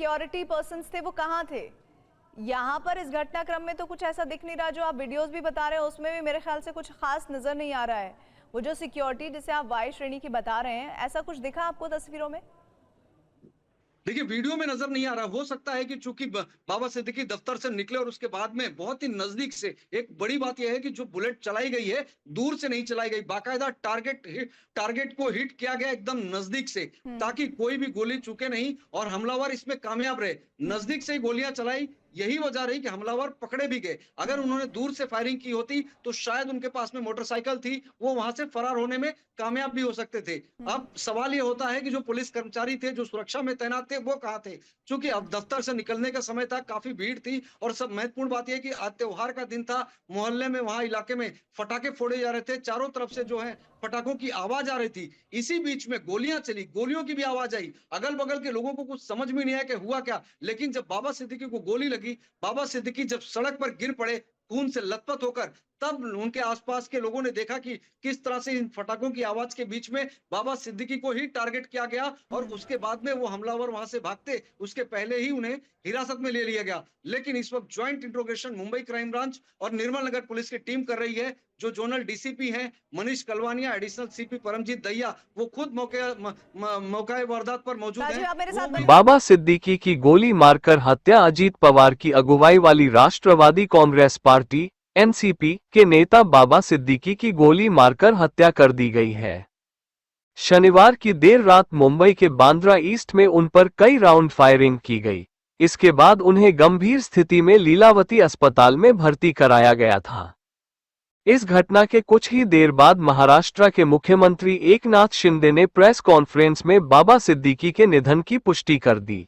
Security persons थे वो कहाँ थे? यहाँ पर इस घटनाक्रम में तो कुछ ऐसा दिख नहीं रहा। जो आप वीडियोस भी बता रहे हैं उसमें भी मेरे ख्याल से कुछ खास नजर नहीं आ रहा है। वो जो सिक्योरिटी जिसे आप वाई श्रेणी की बता रहे हैं, ऐसा कुछ दिखा आपको तस्वीरों में? देखिए, वीडियो में नजर नहीं आ रहा। हो सकता है कि चूंकि बाबा सिद्दीकी दफ्तर से निकले और उसके बाद में बहुत ही नजदीक से, एक बड़ी बात यह है कि जो बुलेट चलाई गई है दूर से नहीं चलाई गई, बाकायदा टारगेट को हिट किया गया एकदम नजदीक से, ताकि कोई भी गोली चूके नहीं और हमलावर इसमें कामयाब रहे। नजदीक से ही गोलियां चलाई, यही वजह रही कि हमलावर पकड़े भी गए। अगर उन्होंने दूर से फायरिंग की होती तो शायद उनके पास में मोटरसाइकिल थी, वो वहां से फरार होने में कामयाब भी हो सकते थे। अब सवाल ये होता है कि जो पुलिस कर्मचारी थे, जो सुरक्षा में तैनात थे, वो कहाँ थे? क्योंकि अब दफ्तर से निकलने का समय था, काफी भीड़ थी और सब महत्वपूर्ण बात यह कि आज त्योहार का दिन था। मोहल्ले में, वहां इलाके में फटाके फोड़े जा रहे थे, चारों तरफ से जो है पटाखों की आवाज आ रही थी। इसी बीच में गोलियां चली, गोलियों की भी आवाज आई। अगल बगल के लोगों को कुछ समझ में नहीं आया कि हुआ क्या। लेकिन जब बाबा सिद्दीकी को गोली लगी, बाबा सिद्दीकी जब सड़क पर गिर पड़े खून से लथपथ होकर, तब उनके आसपास के लोगों ने देखा कि किस तरह से इन फटाकों की आवाज के बीच में बाबा सिद्दीकी को ही टारगेट किया गया और उसके बाद में वो हमलावर वहां से भागते उसके पहले ही उन्हें हिरासत में ले लिया गया। लेकिन इस वक्त joint interrogation Mumbai crime branch और निर्मल नगर पुलिस की टीम कर रही है। जो जोनल डीसीपी हैं मनीष कलवानिया, एडिशनल सीपी परमजीत दहिया, वो खुद मौके वारदात पर मौजूद राजीव, आप मेरे साथ हैं। बाबा सिद्दीकी की गोली मारकर हत्या। अजीत पवार की अगुवाई वाली राष्ट्रवादी कांग्रेस पार्टी एनसीपी के नेता बाबा सिद्दीकी की गोली मारकर हत्या कर दी गई है। शनिवार की देर रात मुंबई के बांद्रा ईस्ट में उन पर कई राउंड फायरिंग की गई। इसके बाद उन्हें गंभीर स्थिति में लीलावती अस्पताल में भर्ती कराया गया था। इस घटना के कुछ ही देर बाद महाराष्ट्र के मुख्यमंत्री एकनाथ शिंदे ने प्रेस कॉन्फ्रेंस में बाबा सिद्दीकी के निधन की पुष्टि कर दी।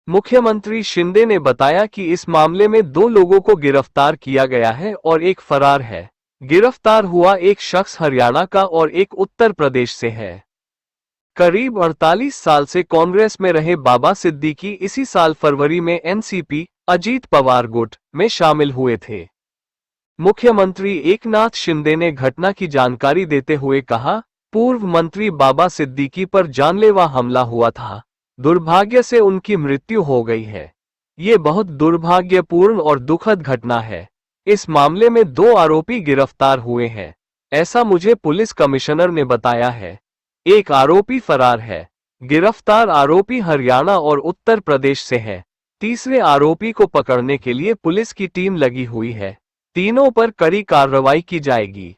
मुख्यमंत्री शिंदे ने बताया कि इस मामले में 2 लोगों को गिरफ्तार किया गया है और एक फरार है। गिरफ्तार हुआ एक शख्स हरियाणा का और एक उत्तर प्रदेश से है। करीब 48 साल से कांग्रेस में रहे बाबा सिद्दीकी इसी साल फरवरी में एनसीपी अजीत पवार गुट में शामिल हुए थे। मुख्यमंत्री एकनाथ शिंदे ने घटना की जानकारी देते हुए कहा, पूर्व मंत्री बाबा सिद्दीकी पर जानलेवा हमला हुआ था। दुर्भाग्य से उनकी मृत्यु हो गई है। ये बहुत दुर्भाग्यपूर्ण और दुखद घटना है। इस मामले में 2 आरोपी गिरफ्तार हुए हैं, ऐसा मुझे पुलिस कमिश्नर ने बताया है। एक आरोपी फरार है। गिरफ्तार आरोपी हरियाणा और उत्तर प्रदेश से है। तीसरे आरोपी को पकड़ने के लिए पुलिस की टीम लगी हुई है। तीनों पर कड़ी कार्रवाई की जाएगी।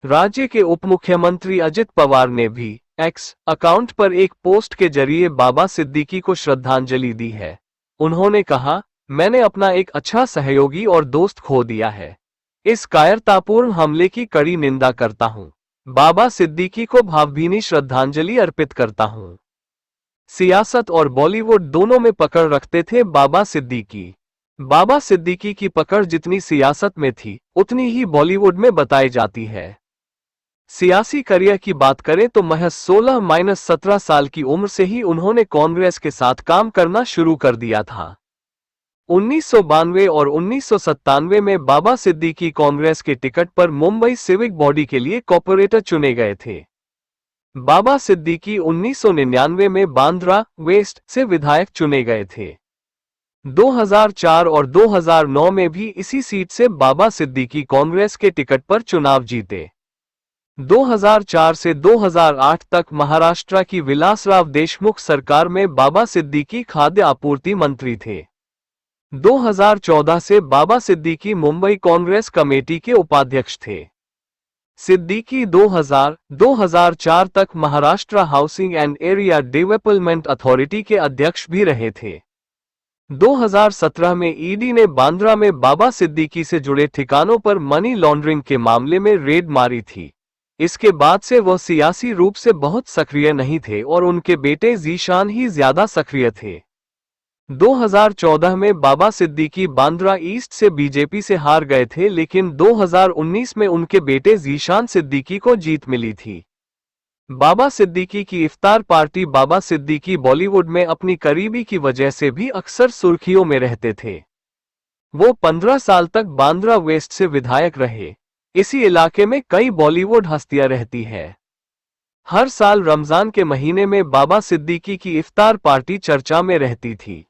राज्य के उप मुख्यमंत्री अजित पवार ने भी एक्स अकाउंट पर एक पोस्ट के जरिए बाबा सिद्दीकी को श्रद्धांजलि दी है। उन्होंने कहा, मैंने अपना एक अच्छा सहयोगी और दोस्त खो दिया है। इस कायरतापूर्ण हमले की कड़ी निंदा करता हूं। बाबा सिद्दीकी को भावभीनी श्रद्धांजलि अर्पित करता हूं। सियासत और बॉलीवुड दोनों में पकड़ रखते थे बाबा सिद्दीकी। बाबा सिद्दीकी की पकड़ जितनी सियासत में थी उतनी ही बॉलीवुड में बताई जाती है। सियासी करियर की बात करें तो महज 16-17 साल की उम्र से ही उन्होंने कांग्रेस के साथ काम करना शुरू कर दिया था। 1992 और 1997 में बाबा सिद्दीकी कांग्रेस के टिकट पर मुंबई सिविक बॉडी के लिए कॉर्पोरेटर चुने गए थे। बाबा सिद्दीकी 1999 में बांद्रा वेस्ट से विधायक चुने गए थे। 2004 और 2009 में भी इसी सीट से बाबा सिद्दीकी कांग्रेस के टिकट पर चुनाव जीते। 2004 से 2008 तक महाराष्ट्र की विलासराव देशमुख सरकार में बाबा सिद्दीकी खाद्य आपूर्ति मंत्री थे। 2014 से बाबा सिद्दीकी मुंबई कांग्रेस कमेटी के उपाध्यक्ष थे। सिद्दीकी 2004 तक Maharashtra housing and area development authority के अध्यक्ष भी रहे थे। 2017 में ईडी ने बांद्रा में बाबा सिद्दीकी से जुड़े ठिकानों पर मनी लॉन्ड्रिंग के मामले में रेड मारी थी। इसके बाद से वह सियासी रूप से बहुत सक्रिय नहीं थे और उनके बेटे जीशान ही ज्यादा सक्रिय थे। 2014 में बाबा सिद्दीकी बांद्रा ईस्ट से बीजेपी से हार गए थे, लेकिन 2019 में उनके बेटे जीशान सिद्दीकी को जीत मिली थी। बाबा सिद्दीकी की इफ्तार पार्टी बाबा सिद्दीकी बॉलीवुड में अपनी करीबी की वजह से भी अक्सर सुर्खियों में रहते थे। वो 15 साल तक बांद्रा वेस्ट से विधायक रहे। इसी इलाके में कई बॉलीवुड हस्तियां रहती हैं। हर साल रमजान के महीने में बाबा सिद्दीकी की इफ्तार पार्टी चर्चा में रहती थी।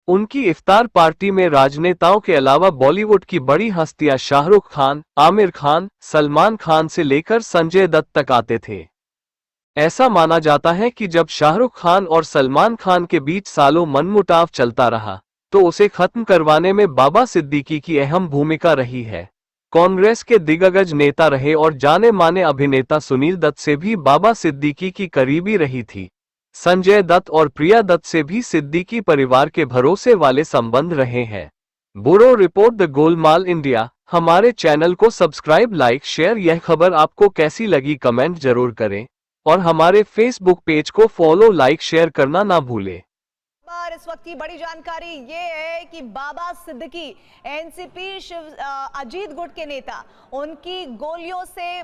उनकी इफ्तार पार्टी में राजनेताओं के अलावा बॉलीवुड की बड़ी हस्तियां शाहरुख खान, आमिर खान, सलमान खान से लेकर संजय दत्त तक आते थे। ऐसा माना जाता है कि जब शाहरुख खान और सलमान खान के बीच सालों मनमुटाव चलता रहा, तो उसे खत्म करवाने में बाबा सिद्दीकी की अहम भूमिका रही है। कांग्रेस के दिग्गज नेता रहे और जाने माने अभिनेता सुनील दत्त से भी बाबा सिद्दीकी की करीबी रही थी। संजय दत्त और प्रिया दत्त से भी सिद्दीकी परिवार के भरोसे वाले संबंध रहे हैं। Bureau report, the Golmaal India. हमारे चैनल को सब्सक्राइब, लाइक, शेयर। यह खबर आपको कैसी लगी कमेंट जरूर करें और हमारे फेसबुक पेज को फॉलो, लाइक, शेयर करना ना भूलें। इस वक्त की बड़ी जानकारी ये है कि बाबा सिद्दीकी एनसीपी अजीत गुट के नेता, उनकी गोलियों से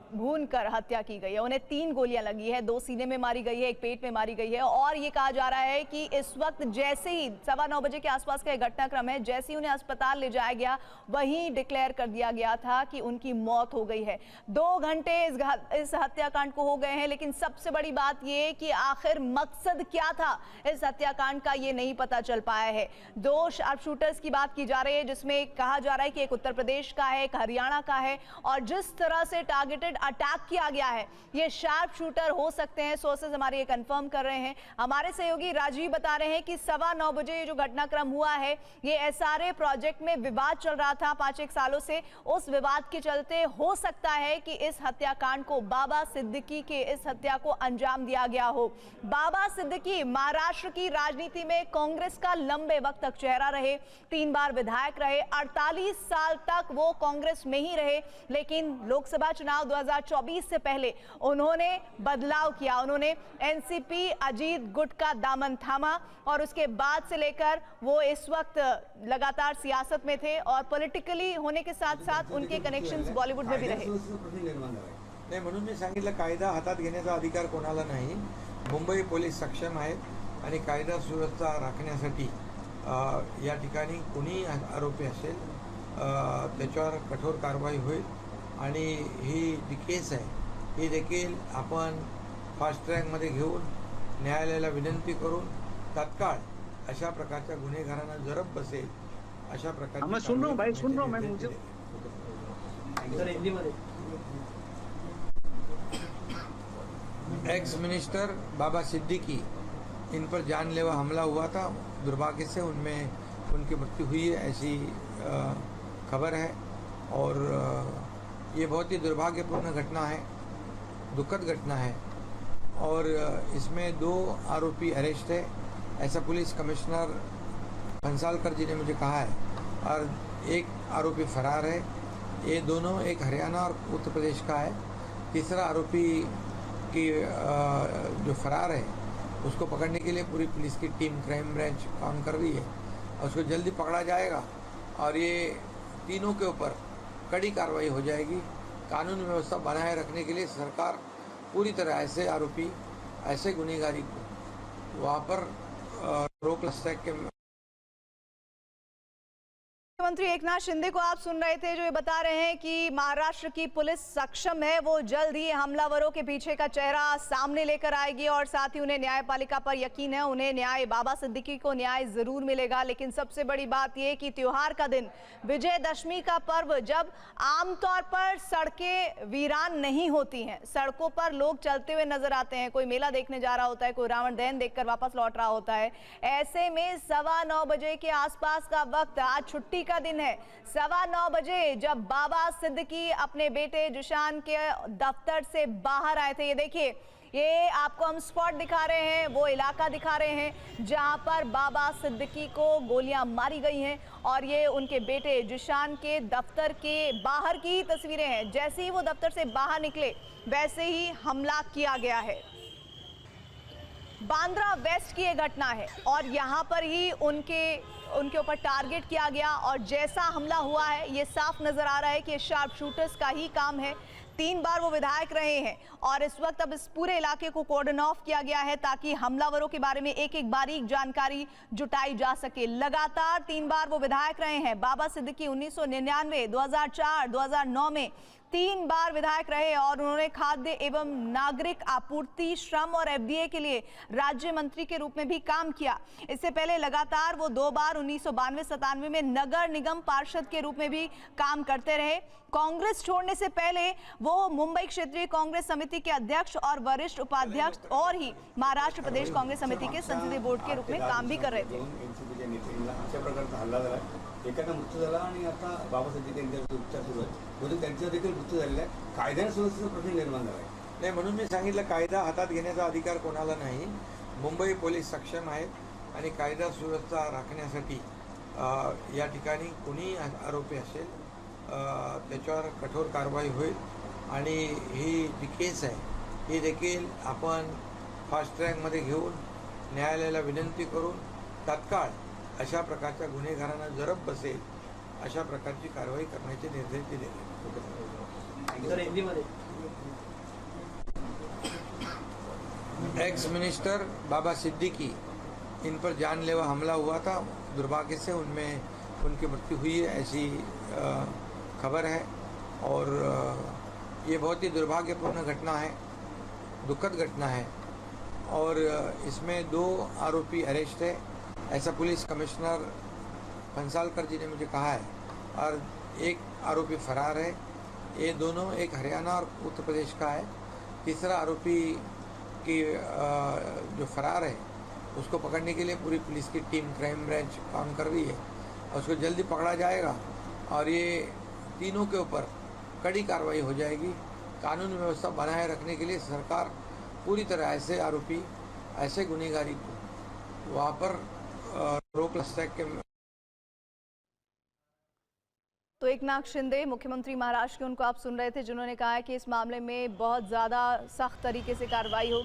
भूनकर हत्या की गई है। उन्हें 3 गोलियां लगी है, 2 सीने में मारी गई है, 1 पेट में मारी गई है। और ये कहा जा रहा है कि इस वक्त जैसे ही 9:15 बजे के आसपास का घटनाक्रम है, जैसे ही उन्हें अस्पताल ले जाया गया, वहीं डिक्लेयर कर दिया गया था कि उनकी मौत हो गई है। 2 घंटे इस हत्याकांड को हो गए हैं, लेकिन सबसे बड़ी बात यह कि आखिर मकसद क्या था इस हत्याकांड का, ये नहीं पता चल पाया है। 2 शार्प शूटर्स की बात की जा रही है, जिसमें कहा जा रहा है कि एक उत्तर प्रदेश का है, एक हरियाणा का है। और जिस तरह से टारगेटेड अटैक किया गया है, ये शार्प शूटर हो सकते हैं। सोर्सेज हमारे ये कंफर्म कर रहे हैं। हमारे सहयोगी राजीव बता रहे हैं कि 9:15 बजे ये जो घटनाक्रम हुआ है, ये एसआरए प्रोजेक्ट में विवाद चल रहा था 5-1 सालों से। उस विवाद के चलते हो सकता है कि इस हत्याकांड को, बाबा सिद्दीकी के इस हत्या को अंजाम दिया गया हो। बाबा सिद्दीकी महाराष्ट्र की राजनीति में कांग्रेस का लंबे वक्त तक चेहरा रहे, 3 बार विधायक रहे, 48 साल तक वो कांग्रेस में ही रहे। लेकिन लोकसभा चुनाव 2024 से पहले उन्होंने बदलाव किया, उन्होंने एनसीपी अजीत गुट का दामन थामा और उसके बाद से लेकर वो इस वक्त लगातार सियासत में थे और पॉलिटिकली होने के साथ साथ उनके कनेक्शंस बॉलीवुड में भी रहे। नाही, म्हणून मी सांगितलं, कायदा हातात घेण्याचा अधिकार कोणाला नाही। मुंबई पोलीस सक्षम आहेत आणि कायदा सुव्यवस्था राखण्यासाठी या ठिकाणी कोणी आरोपी असेल त्याच्यावर कठोर कारवाई होईल। आणि ही जी केस आहे ही देखील आपण फास्ट ट्रॅकमध्ये घेऊन न्यायालयाला विनंती करून तत्काळ अशा प्रकारच्या गुन्हेगारांना जरब बसेल अशा प्रकारची। मैं सुन रहा हूँ भाई, सुन रहा हूँ मैं। मुझे एक्स मिनिस्टर बाबा सिद्दीकी, इन पर जानलेवा हमला हुआ था। दुर्भाग्य से उनमें उनकी मृत्यु हुई है, ऐसी खबर है। और ये बहुत ही दुर्भाग्यपूर्ण घटना है, दुखद घटना है। और इसमें 2 आरोपी अरेस्ट है, ऐसा पुलिस कमिश्नर भंसालकर जी ने मुझे कहा है। और 1 आरोपी फरार है। ये दोनों, एक हरियाणा और उत्तर प्रदेश का है। तीसरा आरोपी की जो फरार है उसको पकड़ने के लिए पूरी पुलिस की टीम, क्राइम ब्रांच काम कर रही है और उसको जल्दी पकड़ा जाएगा। और ये तीनों के ऊपर कड़ी कार्रवाई हो जाएगी। कानून व्यवस्था बनाए रखने के लिए सरकार पूरी तरह ऐसे आरोपी, ऐसे गुनहगारी को वहाँ पर रोक सके। मुख्यमंत्री एकनाथ शिंदे को आप सुन रहे थे, जो ये बता रहे हैं कि महाराष्ट्र की पुलिस सक्षम है, वो जल्द ही हमलावरों के पीछे का चेहरा सामने लेकर आएगी और साथ ही उन्हें न्यायपालिका पर यकीन है, उन्हें न्याय, बाबा सिद्दीकी को न्याय जरूर मिलेगा। लेकिन सबसे बड़ी बात यह कि त्योहार का दिन, विजयदशमी का पर्व, जब आमतौर पर सड़कें वीरान नहीं होती हैं, सड़कों पर लोग चलते हुए नजर आते हैं, कोई मेला देखने जा रहा होता है, कोई रावण दहन देखकर वापस लौट रहा होता है। ऐसे में 9:15 बजे के आसपास का वक्त, आज छुट्टी का दिन है, 9:15 बजे जब बाबा सिद्दीकी अपने बेटे जिशान के दफ्तर से बाहर आए थे, ये देखिए, ये आपको हम स्पॉट दिखा रहे हैं, वो इलाका दिखा रहे हैं जहां पर बाबा सिद्दीकी को गोलियां मारी गई हैं। और ये उनके बेटे जिशान के दफ्तर के बाहर की तस्वीरें हैं। जैसे ही वो दफ्तर से बाहर निकले, वैसे ही हमला किया गया है। बांद्रा वेस्ट की ये घटना है और यहाँ पर ही उनके ऊपर टारगेट किया गया और जैसा हमला हुआ है, ये साफ नजर आ रहा है कि शार्प शूटर्स का ही काम है। 3 बार वो विधायक रहे हैं और इस वक्त अब इस पूरे इलाके को कॉर्डन ऑफ किया गया है ताकि हमलावरों के बारे में एक एक बारीक जानकारी जुटाई जा सके। लगातार 3 बार वो विधायक रहे हैं। बाबा सिद्दीकी 1999, 2004, 2009 में 3 बार विधायक रहे और उन्होंने खाद्य एवं नागरिक आपूर्ति, श्रम और एफडीए के लिए राज्य मंत्री के रूप में भी काम किया। इससे पहले लगातार वो 2 बार 1992-97 में नगर निगम पार्षद के रूप में भी काम करते रहे। कांग्रेस छोड़ने से पहले वो मुंबई क्षेत्रीय कांग्रेस समिति के अध्यक्ष और वरिष्ठ उपाध्यक्ष और ही महाराष्ट्र प्रदेश कांग्रेस समिति के संसदीय बोर्ड के रूप में काम भी कर रहे थे। अशा प्रकारचा हल्ला झाला, एकाचा मृत्यू झाला आणि आता बाबासाहेब यांच्यावर उपचार सुरू आहेत, म्हणून त्यांचा देखील मृत्यू झालेला आहे। कायदा सुव्यवस्थेचा प्रश्न निर्माण झाला आहे। नाही, म्हणून मी सांगितलं कायदा हातात घेण्याचा अधिकार कोणाला नाही। मुंबई पोलीस सक्षम आहेत आणि कायदा सुव्यवस्था राखण्यासाठी या ठिकाणी कोणी आरोपी असेल त्याच्यावर कठोर कारवाई होईल आणि ही जी केस आहे ही देखील आपण फास्ट ट्रॅकमध्ये घेऊन न्यायालयाला विनंती करून तात्काळ अशा प्रकारच्या गुन्हेगारांना जरब बसेल अशा प्रकारची कारवाई करण्याचे निर्देश दिले। एक्स मिनिस्टर बाबा सिद्दीकी, इन पर जानलेवा हमला हुआ था, दुर्भाग्य से उनकी मृत्यु हुई है ऐसी खबर है और ये बहुत ही दुर्भाग्यपूर्ण घटना है, दुखद घटना है और इसमें 2 आरोपी अरेस्ट है, ऐसा पुलिस कमिश्नर फंसालकर जी ने मुझे कहा है और 1 आरोपी फरार है। ये दोनों एक हरियाणा और उत्तर प्रदेश का है। तीसरा आरोपी की जो फरार है उसको पकड़ने के लिए पूरी पुलिस की टीम क्राइम ब्रांच काम कर रही है और उसको जल्दी पकड़ा जाएगा और ये तीनों के ऊपर कड़ी कार्रवाई हो जाएगी। कानून व्यवस्था बनाए रखने के लिए सरकार पूरी तरह ऐसे आरोपी, ऐसे गुनहगारी को वहाँ पर रोक लगा के। तो एकनाथ शिंदे मुख्यमंत्री महाराष्ट्र के, उनको आप सुन रहे थे, जिन्होंने कहा है कि इस मामले में बहुत ज़्यादा सख्त तरीके से कार्रवाई होगी।